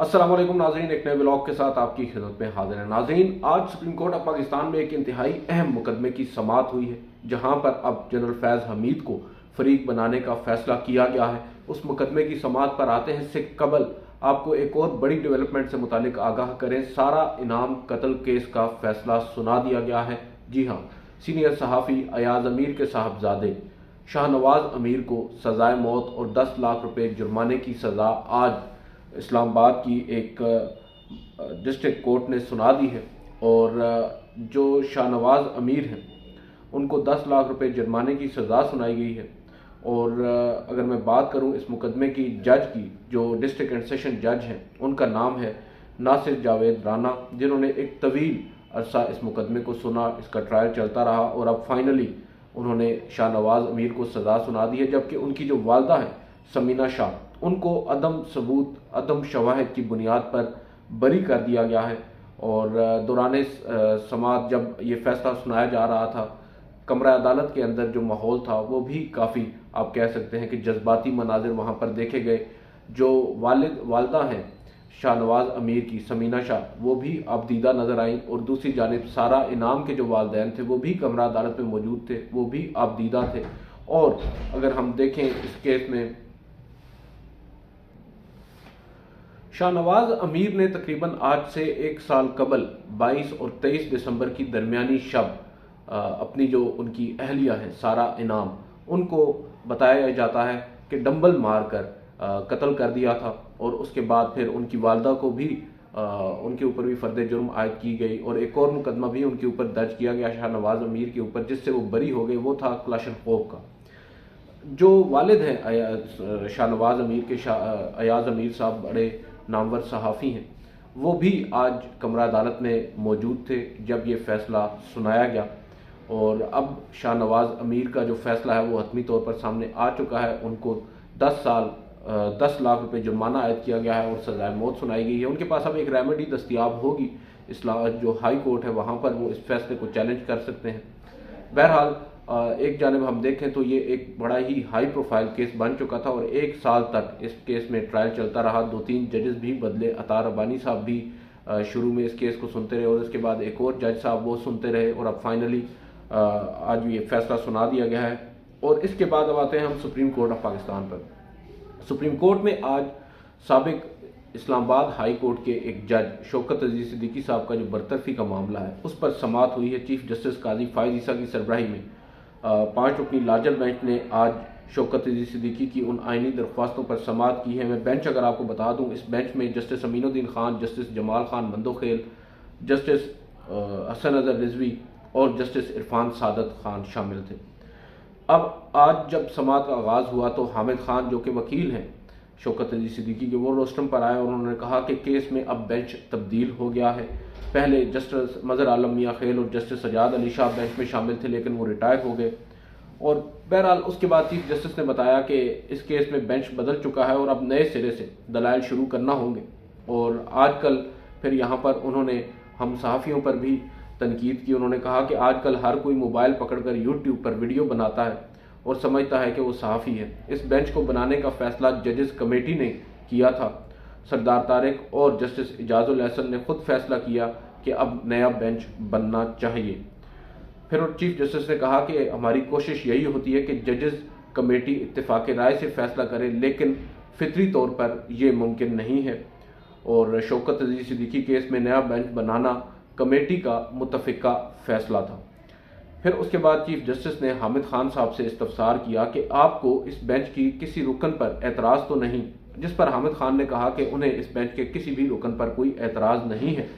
अस्सलाम वालेकुम नाज़रीन, एक नए व्लॉग के साथ आपकी खिदमत में हाजिर है। नाज़रीन, आज सुप्रीम कोर्ट ऑफ पाकिस्तान में एक इंतहाई अहम मुकदमे की समाअत हुई है, जहां पर अब जनरल फैज़ हमीद को फरीक बनाने का फैसला किया गया है। उस मुकदमे की समाअत पर आते हैं, इससे कबल आपको एक और बड़ी डेवलपमेंट से मुतालिक आगाह करें। सारा इनाम कत्ल केस का फैसला सुना दिया गया है। जी हाँ, सीनियर सहाफ़ी अयाज अमीर के साहबजादे शाहनवाज अमीर को सजाए मौत और 10 लाख रुपए जुर्माने की सज़ा आज इस्लामाबाद की एक डिस्ट्रिक्ट कोर्ट ने सुना दी है। और जो शाहनवाज अमीर हैं उनको 10 लाख रुपए जुर्माने की सज़ा सुनाई गई है। और अगर मैं बात करूं इस मुकदमे की जज की, जो डिस्ट्रिक्ट एंड सेशन जज हैं, उनका नाम है नासिर जावेद राना, जिन्होंने एक तवील अरसा इस मुकदमे को सुना। इसका ट्रायल चलता रहा और अब फाइनली उन्होंने शाहनवाज अमीर को सज़ा सुना दी है। जबकि उनकी जो वालदा है समीना शाह, उनको अदम सबूत अदम शवाहिद की बुनियाद पर बरी कर दिया गया है। और दौरान समाअत जब ये फैसला सुनाया जा रहा था, कमरा अदालत के अंदर जो माहौल था वो भी काफ़ी, आप कह सकते हैं कि जज्बाती मनाजिर वहाँ पर देखे गए। जो वालदा हैं शाहनवाज अमीर की, समीना शाह, वो भी आपदीदा नज़र आई। और दूसरी जानिब सारा इनाम के जो वालदैन थे वो भी कमरा अदालत में मौजूद थे, वो भी आपदीदा थे। और अगर हम देखें इस केस में, शाहनवाज अमीर ने तकरीबन आज से एक साल कबल 22 और 23 दिसंबर की दरमियानी शब अपनी जो उनकी अहलिया है सारा इनाम, उनको बताया जाता है कि डंबल मारकर कत्ल कर दिया था। और उसके बाद फिर उनकी वालदा को भी उनके ऊपर भी फर्द जुर्म आयद की गई और एक और मुकदमा भी उनके ऊपर दर्ज किया गया शाहनवाज अमीर के ऊपर, जिससे वो बरी हो गए। वो था क्लाशनकोफ का। जो वालिद हैं शाहनवाज अमीर के, अयाज अमीर साहब बड़े नामवर सहाफ़ी हैं, वो भी आज कमरा अदालत में मौजूद थे जब ये फ़ैसला सुनाया गया। और अब शाहनवाज अमीर का जो फ़ैसला है वो हतमी तौर पर सामने आ चुका है। उनको 10 लाख रुपए जुर्माना आयद किया गया है और सज़ाए मौत सुनाई गई है। उनके पास अब एक रेमेडी दस्तियाब होगी, जो हाई कोर्ट है वहाँ पर वो इस फैसले को चैलेंज कर सकते हैं। बहरहाल एक जानिब हम देखें तो ये एक बड़ा ही हाई प्रोफाइल केस बन चुका था और एक साल तक इस केस में ट्रायल चलता रहा। 2-3 जजेस भी बदले। अतार रब्बानी साहब भी शुरू में इस केस को सुनते रहे और उसके बाद एक और जज साहब वो सुनते रहे और अब फाइनली आज ये फैसला सुना दिया गया है। और इसके बाद अब आते हैं हम सुप्रीम कोर्ट ऑफ पाकिस्तान पर। सुप्रीम कोर्ट में आज साबिक इस्लामाबाद हाई कोर्ट के एक जज शौकत अजीज सिद्दीकी साहब का जो बरतरफी का मामला है उस पर समाअत हुई है। चीफ जस्टिस काजी फायद ईसा की सरबराही में 5 रुकनी लार्जर बेंच ने आज शौकत अजीज सिद्दीकी की उन आइनी दरख्वास्तों पर समाअत की है। मैं बेंच अगर आपको बता दूं, इस बेंच में justice Aminuddin Khan, justice Jamal Khan Mandokhel, justice Hasan Azhar Rizvi और जस्टिस इरफान सादत खान शामिल थे। अब आज जब समाअत का आगाज़ हुआ तो हामिद खान, जो कि वकील हैं शौकत अजीज सिद्दीकी के, वो रोस्टम पर आए और उन्होंने कहा कि केस में अब बेंच तब्दील हो गया है। पहले जस्टिस मज़हर आलम मियाँ खेल और जस्टिस सजाद अली शाह बेंच में शामिल थे, लेकिन वो रिटायर हो गए। और बहरहाल उसके बाद चीफ जस्टिस ने बताया कि इस केस में बेंच बदल चुका है और अब नए सिरे से दलाइल शुरू करना होंगे। और आजकल फिर यहाँ पर उन्होंने हम सहाफ़ियों पर भी तनकीद की। उन्होंने कहा कि आजकल हर कोई मोबाइल पकड़कर यूट्यूब पर वीडियो बनाता है और समझता है कि वो सहाफ़ी है। इस बेंच को बनाने का फैसला जजेस कमेटी ने किया था। सरदार तारिक और जस्टिस इजाजुल एहसन ने खुद फैसला किया कि अब नया बेंच बनना चाहिए। फिर चीफ जस्टिस ने कहा कि हमारी कोशिश यही होती है कि जजेस कमेटी इत्तेफाक राय से फैसला करे, लेकिन फितरी तौर पर यह मुमकिन नहीं है। और शौकत अजीज सिद्दीकी केस में नया बेंच बनाना कमेटी का मुतफ़िका फैसला था। फिर उसके बाद चीफ जस्टिस ने हामिद खान साहब से इस्तफसार किया कि आपको इस बेंच की किसी रुकन पर एतराज़ तो नहीं, जिस पर हामिद खान ने कहा कि उन्हें इस बेंच के किसी भी रुकन पर कोई एतराज़ नहीं है।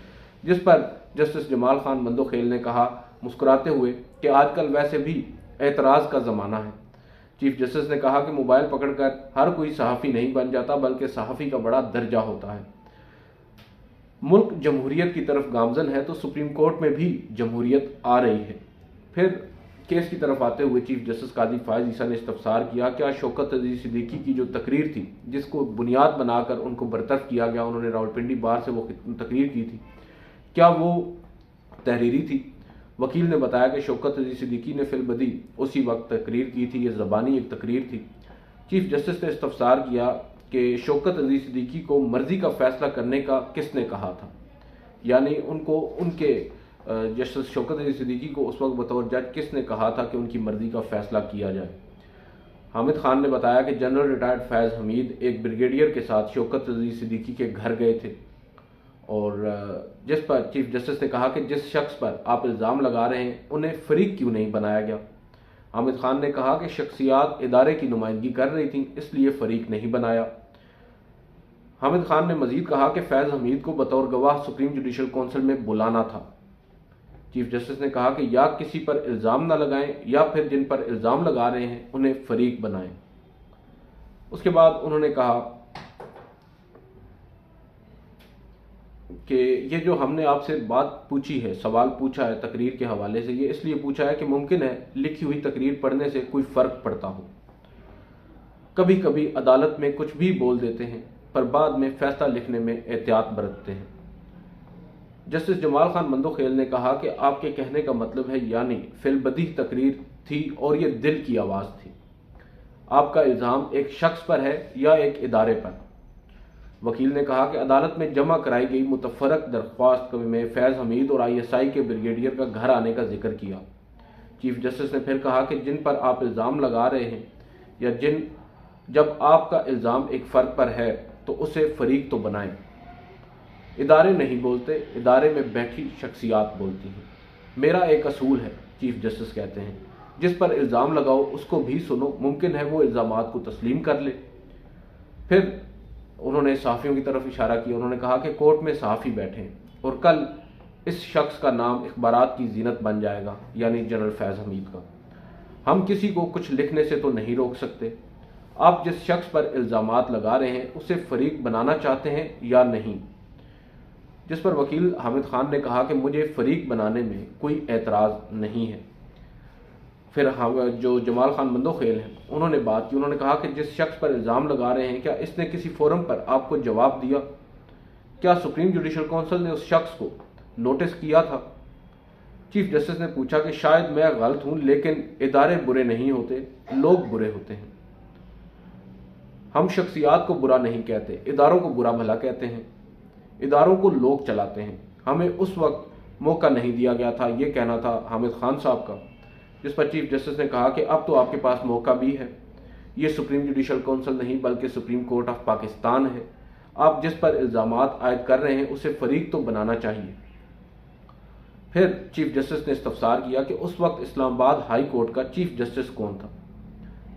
जिस पर जस्टिस जमाल खान मंदोखेल ने कहा मुस्कुराते हुए कि आजकल वैसे भी एतराज़ का ज़माना है। चीफ जस्टिस ने कहा कि मोबाइल पकड़कर हर कोई सहाफ़ी नहीं बन जाता, बल्कि सहाफ़ी का बड़ा दर्जा होता है। मुल्क जमहूरियत की तरफ गामजन है तो सुप्रीम कोर्ट में भी जमहूरियत आ रही है। फिर केस की तरफ आते हुए चीफ जस्टिस काजी फायद ईसा ने इस्तफसार किया, क्या शौकत अजीज सिद्दीकी की जो तकरीर थी जिसको बुनियाद बनाकर उनको बरतरफ किया गया, उन्होंने रावलपिंडी बार से वो तकरीर की थी, क्या वो तहरीरी थी? वकील ने बताया कि शौकत अजीज सिद्दीकी ने फिलबदी उसी वक्त तकरीर की थी, ये ज़बानी एक तकरीर थी। चीफ जस्टिस ने इस्तफसार किया कि शौकत अजीज सिद्दीकी को मर्जी का फैसला करने का किसने कहा था, यानी उनको उनके जस्टिस शौकत अजीज सिद्दीकी को उस वक्त बतौर जज किसने कहा था कि उनकी मर्जी का फैसला किया जाए। हामिद खान ने बताया कि जनरल रिटायर्ड फैज़ हमीद एक ब्रिगेडियर के साथ शौकत अजीज सिद्दीकी के घर गए थे और जिस पर चीफ जस्टिस ने कहा कि जिस शख्स पर आप इल्ज़ाम लगा रहे हैं उन्हें फरीक क्यों नहीं बनाया गया। हामिद खान ने कहा कि शख्सियात इदारे की नुमाइंदगी कर रही थी, इसलिए फरीक नहीं बनाया। हामिद खान ने मजीद कहा कि फैज़ हमीद को बतौर गवाह सुप्रीम जुडिशल काउंसिल में बुलाना था। चीफ जस्टिस ने कहा कि या किसी पर इल्ज़ाम न लगाएं या फिर जिन पर इल्ज़ाम लगा रहे हैं उन्हें फरीक बनाएं। उसके बाद उन्होंने कहा कि ये जो हमने आपसे बात पूछी है, सवाल पूछा है तकरीर के हवाले से, ये इसलिए पूछा है कि मुमकिन है लिखी हुई तकरीर पढ़ने से कोई फ़र्क पड़ता हो। कभी कभी अदालत में कुछ भी बोल देते हैं पर बाद में फैसला लिखने में एहतियात बरतते हैं। जस्टिस जमाल खान मंदोखेल ने कहा कि आपके कहने का मतलब है यानी फिलबदी तकरीर थी और ये दिल की आवाज़ थी। आपका इल्ज़ाम एक शख्स पर है या एक इदारे पर। वकील ने कहा कि अदालत में जमा कराई गई मुतफरक दरख्वास्त में फैज़ हमीद और ISI के ब्रिगेडियर का घर आने का जिक्र किया। चीफ जस्टिस ने फिर कहा कि जिन पर आप इल्ज़ाम लगा रहे हैं या जब आपका इल्ज़ाम एक फ़र्द पर है तो उसे फरीक तो बनाएं। इदारे नहीं बोलते, इदारे में बैठी शख्सियात बोलती हैं। मेरा एक असूल है, चीफ जस्टिस कहते हैं, जिस पर इल्ज़ाम लगाओ उसको भी सुनो, मुमकिन है वो इल्ज़ामात को तस्लीम कर ले। फिर उन्होंने सहाफ़ियों की तरफ इशारा किया। उन्होंने कहा कि कोर्ट में सहाफ़ी बैठे हैं और कल इस शख्स का नाम इख़बारात की जीनत बन जाएगा, यानी जनरल फैज़ हमीद का। हम किसी को कुछ लिखने से तो नहीं रोक सकते। आप जिस शख्स पर इल्ज़ामात लगा रहे हैं उसे फरीक बनाना चाहते हैं या नहीं। जिस पर वकील हामिद खान ने कहा कि मुझे फरीक बनाने में कोई एतराज़ नहीं है। फिर जो जमाल खान मंदोखेल हैं उन्होंने बात की। उन्होंने कहा कि जिस शख्स पर इल्ज़ाम लगा रहे हैं क्या इसने किसी फोरम पर आपको जवाब दिया? क्या सुप्रीम जुडिशल काउंसिल ने उस शख्स को नोटिस किया था? चीफ जस्टिस ने पूछा कि शायद मैं गलत हूं, लेकिन इदारे बुरे नहीं होते, लोग बुरे होते हैं। हम शख्सियात को बुरा नहीं कहते, इदारों को बुरा भला कहते हैं। इदारों को लोग चलाते हैं। हमें उस वक्त मौका नहीं दिया गया था, ये कहना था हामिद खान साहब का। जिस पर चीफ जस्टिस ने कहा कि अब तो आपके पास मौका भी है। ये सुप्रीम जुडिशल काउंसिल नहीं बल्कि सुप्रीम कोर्ट ऑफ पाकिस्तान है। आप जिस पर इल्ज़ामात आयद कर रहे हैं उसे फरीक तो बनाना चाहिए। फिर चीफ जस्टिस ने इस्तफसार किया कि उस वक्त इस्लामाबाद हाई कोर्ट का चीफ जस्टिस कौन था,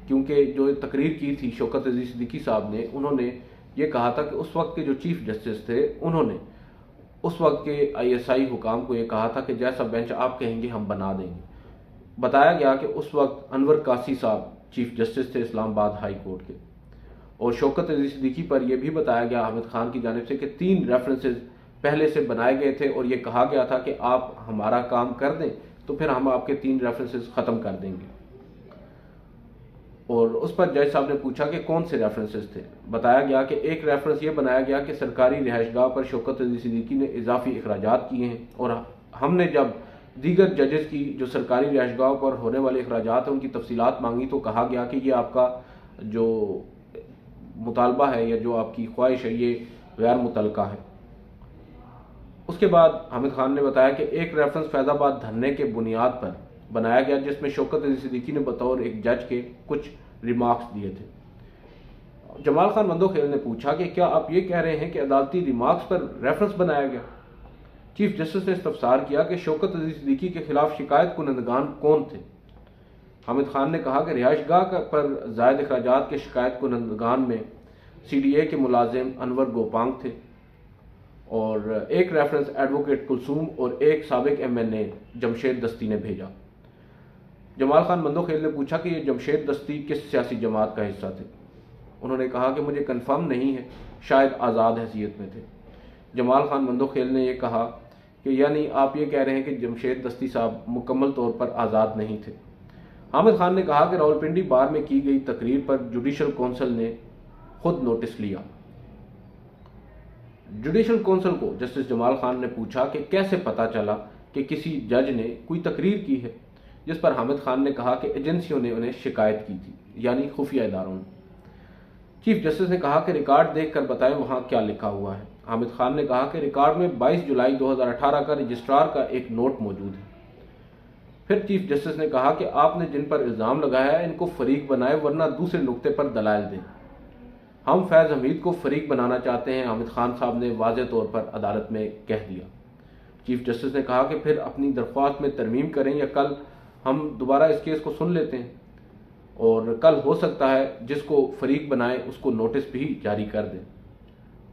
क्योंकि जो तकरीर की थी शौकत अजीज सिद्दीकी साहब ने, उन्होंने ये कहा था कि उस वक्त के जो चीफ जस्टिस थे उन्होंने उस वक्त के ISI हुकाम को ये कहा था कि जैसा बेंच आप कहेंगे हम बना देंगे। बताया गया कि उस वक्त अनवर कासी साहब चीफ जस्टिस थे इस्लामाबाद हाई कोर्ट के। और शौकत अजीज सिद्दीकी पर यह भी बताया गया हामिद खान की जानिब से कि 3 रेफरेंसेस पहले से बनाए गए थे और ये कहा गया था कि आप हमारा काम कर दें तो फिर हम आपके 3 रेफरेंसेस ख़त्म कर देंगे। और उस पर जज साहब ने पूछा कि कौन से रेफरेंसेस थे। बताया गया कि एक रेफरेंस ये बनाया गया कि सरकारी रिहाइशगाह पर शौकत अजीज सिद्दीकी ने इजाफी अखराजात किए हैं और हमने जब दीगर जजेस की जो सरकारी रिहाइशगाहों पर होने वाले अखराजात हैं उनकी तफसीलात मांगी तो कहा गया कि ये आपका जो मुतालबा है या जो आपकी ख्वाहिश है ये गैर मुतलका है। उसके बाद हामिद खान ने बताया कि एक रेफरेंस फैज़ाबाद धरने के बुनियाद पर बनाया गया जिसमें शौकत अजीज सिद्दीकी ने बतौर एक जज के कुछ रिमार्क्स दिए थे। जमाल खान मंदोखेल ने पूछा कि क्या आप ये कह रहे हैं कि अदालती रिमार्क्स पर रेफरेंस बनाया गया? चीफ जस्टिस ने इस्तफसार किया कि शौकत अजीज सिद्दीकी के खिलाफ शिकायत कुनंदगान कौन थे। हामिद खान ने कहा कि रिहाइशगाह पर जायद अखराजात के शिकायत कुनंदगान में CDA के मुलाजिम अनवर गोपांग थे और एक रेफरेंस एडवोकेट कुलसूम और एक साबिक MNA जमशेद दस्ती ने भेजा। जमाल खान मंदोखेल ने पूछा कि ये जमशेद दस्ती किस सियासी जमात का हिस्सा थे। उन्होंने कहा कि मुझे कन्फर्म नहीं है, शायद आज़ाद हैसियत में थे। जमाल खान मंदोखेल ने यह कहा कि यानी आप ये कह रहे हैं कि जमशेद दस्ती साहब मुकम्मल तौर पर आज़ाद नहीं थे। हामिद खान ने कहा कि रावलपिंडी बार में की गई तकरीर पर जुडिशल काउंसिल ने खुद नोटिस लिया। जुडिशल काउंसिल को जस्टिस जमाल खान ने पूछा कि कैसे पता चला कि किसी जज ने कोई तकरीर की है, जिस पर हामिद खान ने कहा कि एजेंसियों ने उन्हें शिकायत की थी, यानी खुफिया इदारों ने। चीफ जस्टिस ने कहा कि रिकॉर्ड देखकर बताएं वहां क्या लिखा हुआ है। हामिद खान ने कहा कि रिकॉर्ड में 22 जुलाई 2018 का रजिस्ट्रार का एक नोट मौजूद है। फिर चीफ जस्टिस ने कहा कि आपने जिन पर इल्ज़ाम लगाया है इनको फरीक बनाए, वरना दूसरे नुक्ते पर दलाइल दें। हम फैज़ हमीद को फरीक बनाना चाहते हैं, हामिद खान साहब ने वाज़ेह तौर पर अदालत में कह दिया। चीफ जस्टिस ने कहा कि फिर अपनी दरख्वास्त में तरमीम करें या कल हम दोबारा इस केस को सुन लेते हैं और कल हो सकता है जिसको फरीक बनाए उसको नोटिस भी जारी कर दें।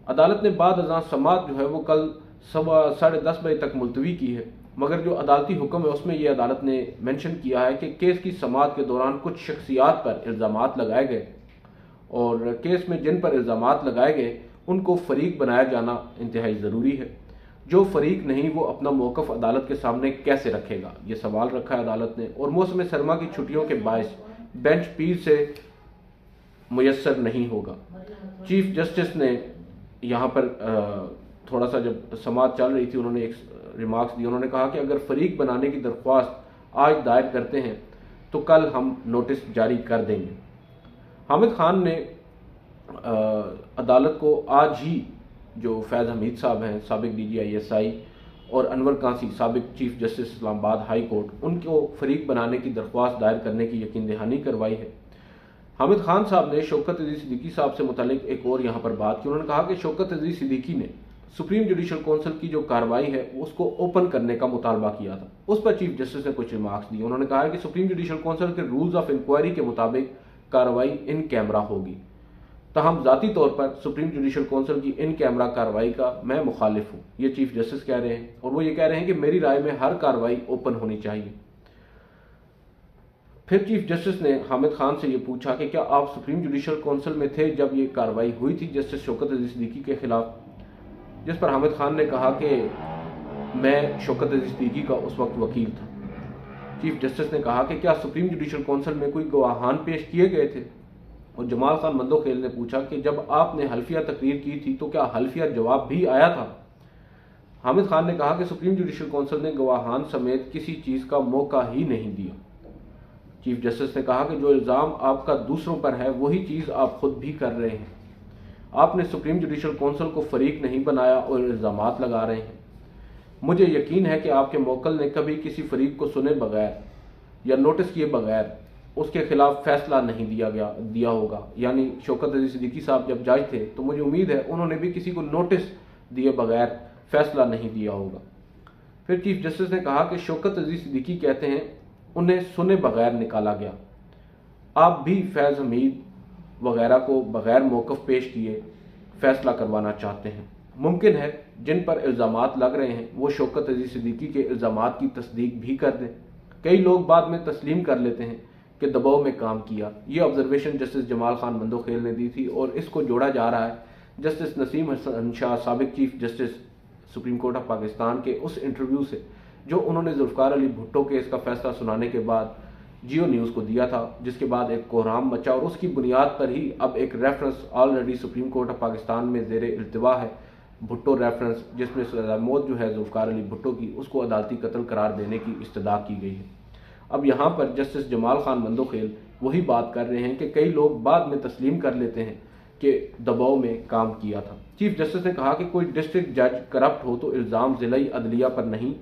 अदालत ने बाद अज़ां समाअत जो है वो कल 10:30 बजे तक मुलतवी की है, मगर जो अदालती हुक्म है उसमें यह अदालत ने मेंशन किया है कि केस की समाअत के दौरान कुछ शख्सियात पर इल्ज़ामात लगाए गए और केस में जिन पर इल्ज़ामात लगाए गए उनको फरीक बनाया जाना इंतहाई ज़रूरी है। जो फरीक नहीं वो अपना मौक़िफ़ अदालत के सामने कैसे रखेगा, ये सवाल रखा है अदालत ने। और मौसम सरमा की छुट्टियों के बायस बेंच पीर से मुयस्सर नहीं होगा। चीफ जस्टिस ने यहाँ पर थोड़ा सा जब समाअत चल रही थी उन्होंने एक रिमार्क्स दिए। उन्होंने कहा कि अगर फरीक बनाने की दरख्वास्त आज दायर करते हैं तो कल हम नोटिस जारी कर देंगे। हामिद खान ने अदालत को आज ही जो फैज़ हमीद साहब हैं साबिक DGISI और अनवर कांसी साबिक chief justice Islamabad high court उनको फरीक बनाने की दरख्वास्त दायर करने की यकीन दहानी करवाई है। हामिद खान साहब ने शौकत अजीज सिद्दीकी साहब से मुतालिक एक और यहाँ पर बात की। उन्होंने कहा कि शौकत अजीज सिद्दीकी ने सुप्रीम जुडिशल काउंसिल की जो कार्रवाई है उसको ओपन करने का मुतालबा किया था। उस पर चीफ जस्टिस ने कुछ रिमार्क्स दिए। उन्होंने कहा कि सुप्रीम जुडिशल काउंसिल के रूल्स ऑफ इंक्वायरी के मुताबिक कार्रवाई इन कैमरा होगी, तहम ज़ाती तौर पर सुप्रीम जुडिशल काउंसिल की इन कैमरा कार्रवाई का मैं मुखालिफ हूँ। ये चीफ जस्टिस कह रहे हैं और वो ये कह रहे हैं कि मेरी राय में हर कार्रवाई ओपन होनी चाहिए। फिर चीफ जस्टिस ने हामिद खान से ये पूछा कि क्या आप सुप्रीम जुडिशल काउंसिल में थे जब ये कार्रवाई हुई थी जस्टिस शौकत अजीज सिद्दीकी के खिलाफ, जिस पर हामिद खान ने कहा कि मैं शौकत अजीज सिद्दीकी का उस वक्त वकील था। चीफ जस्टिस ने कहा कि क्या सुप्रीम जुडिशल काउंसिल में कोई गवाहान पेश किए गए थे, और जमाल खान मंदोखेल ने पूछा कि जब आपने हल्फिया तकरीर की थी तो क्या हल्फिया जवाब भी आया था। हामिद खान ने कहा कि सुप्रीम जुडिशल काउंसिल ने गवाहान समेत किसी चीज़ का मौका ही नहीं दिया। चीफ जस्टिस ने कहा कि जो इल्ज़ाम आपका दूसरों पर है वही चीज़ आप खुद भी कर रहे हैं। आपने सुप्रीम जुडिशल काउंसिल को फरीक नहीं बनाया और इल्ज़ामात लगा रहे हैं। मुझे यकीन है कि आपके मोक्कल ने कभी किसी फरीक को सुने बगैर या नोटिस किए बगैर उसके खिलाफ फैसला नहीं दिया होगा। यानी शौकत अजीज सिद्दीकी साहब जब जज थे तो मुझे उम्मीद है उन्होंने भी किसी को नोटिस दिए बगैर फैसला नहीं दिया होगा। फिर चीफ जस्टिस ने कहा कि शौकत अजीज सिद्दीकी कहते हैं उन्हें सुने बगैर निकाला गया। आप भी फैज़ हमीद वगैरह को बगैर मौक़िफ़ पेश किए फैसला करवाना चाहते हैं। मुमकिन है जिन पर इल्ज़ामात लग रहे हैं वो शौकत अजीज सिद्दीकी के इल्ज़ामात की तस्दीक भी कर दें। कई लोग बाद में तस्लीम कर लेते हैं कि दबाव में काम किया। ये ऑब्जर्वेशन जस्टिस जमाल खान मंदोखेल ने दी थी और इसको जोड़ा जा रहा है जस्टिस नसीम हसन शाह साबिक chief justice supreme court of Pakistan के उस इंटरव्यू से जो उन्होंने जुल्फ़िकार अली भुट्टो केस का फैसला सुनाने के बाद जियो न्यूज़ को दिया था, जिसके बाद एक कोहराम मचा और उसकी बुनियाद पर ही अब एक reference already supreme court of Pakistan में ज़ेर इल्तिवा है भुट्टो रेफरेंस, जिसमें सज़ा मौत जो है जुल्फ़िकार अली भुट्टो की उसको अदालती कत्ल करार देने की इस्तदा की गई है। अब यहाँ पर जस्टिस जमाल खान मंदोखेल वही बात कर रहे हैं कि कई लोग बाद में तस्लीम कर लेते हैं कि दबाव में काम किया था। चीफ जस्टिस ने कहा कि कोई डिस्ट्रिक्ट जज करप्ट हो तो इल्ज़ाम ज़िलाई अदलिया पर नहीं,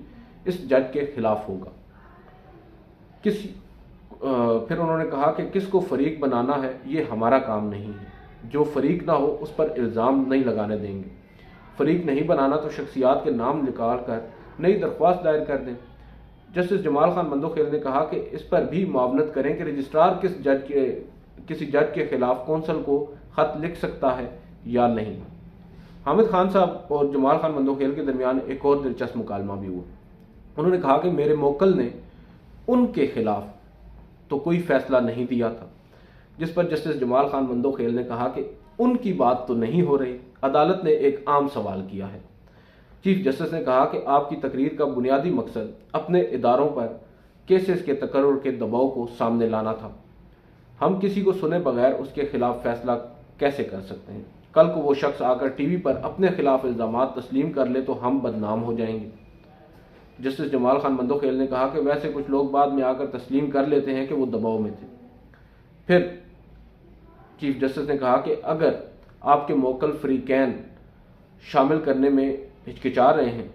इस जज के खिलाफ होगा। फिर उन्होंने कहा कि किसको फरीक बनाना है ये हमारा काम नहीं है, जो फरीक ना हो उस पर इल्ज़ाम नहीं लगाने देंगे। फरीक नहीं बनाना तो शख्सियात के नाम निकाल कर नई दरख्वास्त दायर कर दें। जस्टिस जमाल खान मंदोखेल ने कहा कि इस पर भी मुआवनत करें कि रजिस्ट्रार किसी जज के खिलाफ कौंसल को खत लिख सकता है या नहीं। हामिद खान साहब और जमाल खान मंदोखेल के दरमियान एक और दिलचस्प मुकालमा भी हुआ। उन्होंने कहा कि मेरे मोक्कल ने उनके खिलाफ तो कोई फैसला नहीं दिया था, जिस पर जस्टिस जमाल खान मंदोखेल ने कहा कि उनकी बात तो नहीं हो रही। अदालत ने एक आम सवाल किया है। चीफ जस्टिस ने कहा कि आपकी तकरीर का बुनियादी मकसद अपने इदारों पर केसेस के तकर्रुर के दबाव को सामने लाना था। हम किसी को सुने बगैर उसके खिलाफ फैसला कैसे कर सकते हैं? कल को वो शख्स आकर टीवी पर अपने खिलाफ इल्ज़ामात तस्लीम कर ले तो हम बदनाम हो जाएंगे। जस्टिस जमाल खान मंदोखेल ने कहा कि वैसे कुछ लोग बाद में आकर तस्लीम कर लेते हैं कि वो दबाव में थे। फिर चीफ जस्टिस ने कहा कि अगर आपके मोकल फ्रीकैन शामिल करने में हिचकिचा रहे हैं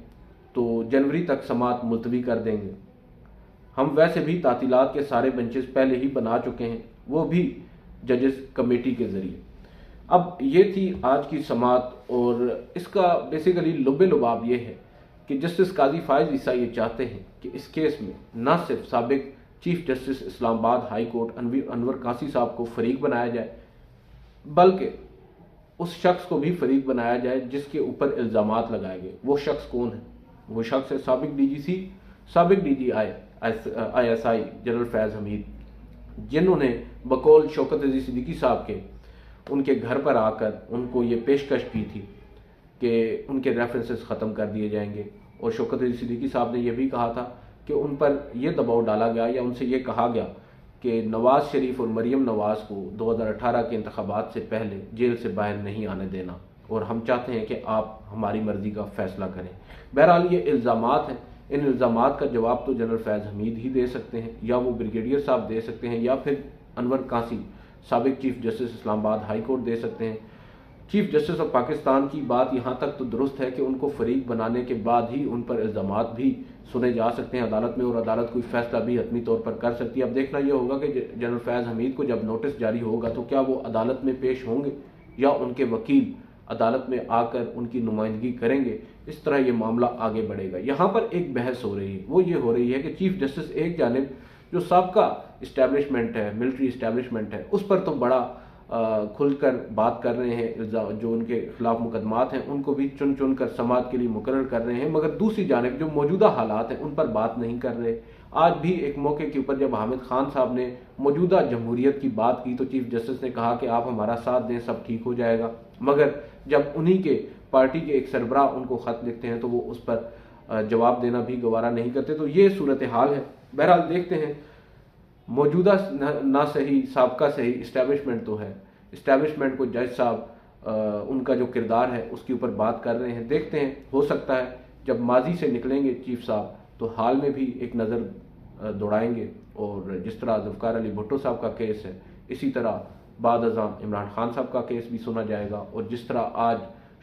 तो जनवरी तक समात मुलतवी कर देंगे। हम वैसे भी तातीलात के सारे बेंचेस पहले ही बना चुके हैं, वो भी जजेस कमेटी के ज़रिए। अब ये थी आज की समात, और इसका बेसिकली लुबे लुबाब ये है कि जस्टिस काजी फायज ईसा ये चाहते हैं कि इस केस में न सिर्फ साबिक chief justice Islamabad high court Anwar कासी साहब को फरीक बनाया जाए, बल्कि उस शख्स को भी फरीक बनाया जाए जिसके ऊपर इल्ज़ामात लगाए गए। वो शख्स कौन है? वो शख्स है साबिक DGC, साबिक DGI ISI जनरल फैज़ हमीद, जिन्होंने बकौल शौकत अजीज सिद्दीकी साहब के उनके घर पर आकर उनको ये पेशकश की थी कि उनके रेफरेंसेस ख़त्म कर दिए जाएंगे, और शौकत अजीज सिद्दीकी साहब ने यह भी कहा था कि उन पर यह दबाव डाला गया या उनसे ये कहा गया कि नवाज शरीफ और मरीम नवाज को 2018 के इंतखाबात से पहले जेल से बाहर नहीं आने देना, और हम चाहते हैं कि आप हमारी मर्जी का फैसला करें। बहरहाल ये इल्ज़ामात हैं, इन इल्ज़ामात का जवाब तो जनरल फैज़ हमीद ही दे सकते हैं, या वो ब्रिगेडियर साहब दे सकते हैं, या फिर अनवर कासी साबिक chief justice Islamabad high court दे सकते हैं। चीफ जस्टिस ऑफ पाकिस्तान की बात यहाँ तक तो दुरुस्त है कि उनको फरीक बनाने के बाद ही उन पर इल्ज़ामात भी सुने जा सकते हैं अदालत में, और अदालत कोई फैसला भी हतमी तौर पर कर सकती है। अब देखना यह होगा कि जनरल फैज़ हमीद को जब नोटिस जारी होगा तो क्या वो अदालत में पेश होंगे या उनके वकील अदालत में आकर उनकी नुमाइंदगी करेंगे। इस तरह ये मामला आगे बढ़ेगा। यहाँ पर एक बहस हो रही है, वो ये हो रही है कि चीफ जस्टिस एक जानिब जो साबका इस्टेब्लिशमेंट है, मिलिट्री इस्टेब्लिशमेंट है, उस पर तो बड़ा खुलकर बात कर रहे हैं, जो उनके खिलाफ मुकदमात हैं उनको भी चुन चुन कर समात के लिए मुकर्रर कर रहे हैं, मगर दूसरी जानिब जो मौजूदा हालात हैं उन पर बात नहीं कर रहे। आज भी एक मौके के ऊपर जब हामिद खान साहब ने मौजूदा जमहूरियत की बात की तो चीफ जस्टिस ने कहा कि आप हमारा साथ दें, सब ठीक हो जाएगा, मगर जब उन्हीं के पार्टी के एक सरबराह उनको ख़त लिखते हैं तो वो उस पर जवाब देना भी गवारा नहीं करते। तो ये सूरत हाल है। बहरहाल देखते हैं, मौजूदा ना सही साबका सही इस्टेब्लिशमेंट तो है, इस्टेब्लिशमेंट को जज साहब उनका जो किरदार है उसके ऊपर बात कर रहे हैं। देखते हैं, हो सकता है जब माजी से निकलेंगे चीफ साहब तो हाल में भी एक नज़र दौड़ाएंगे, और जिस तरह जुल्फ़िकार अली भुट्टो साहब का केस है इसी तरह बाद अज़ां इमरान खान साहब का केस भी सुना जाएगा, और जिस तरह आज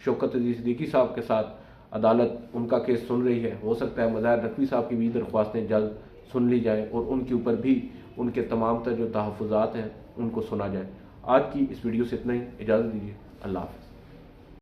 शौकत अजीज सिद्दीकी साहब के साथ अदालत उनका केस सुन रही है, हो सकता है मज़ाहिर नकवी साहब की भी दरख्वास्तें जल्द सुन ली जाए और उनके ऊपर भी उनके तमाम तर जो तहफ़्फ़ुज़ात हैं उनको सुना जाए। आज की इस वीडियो से इतना ही, इजाज़त दीजिए, अल्लाह हाफ़िज़।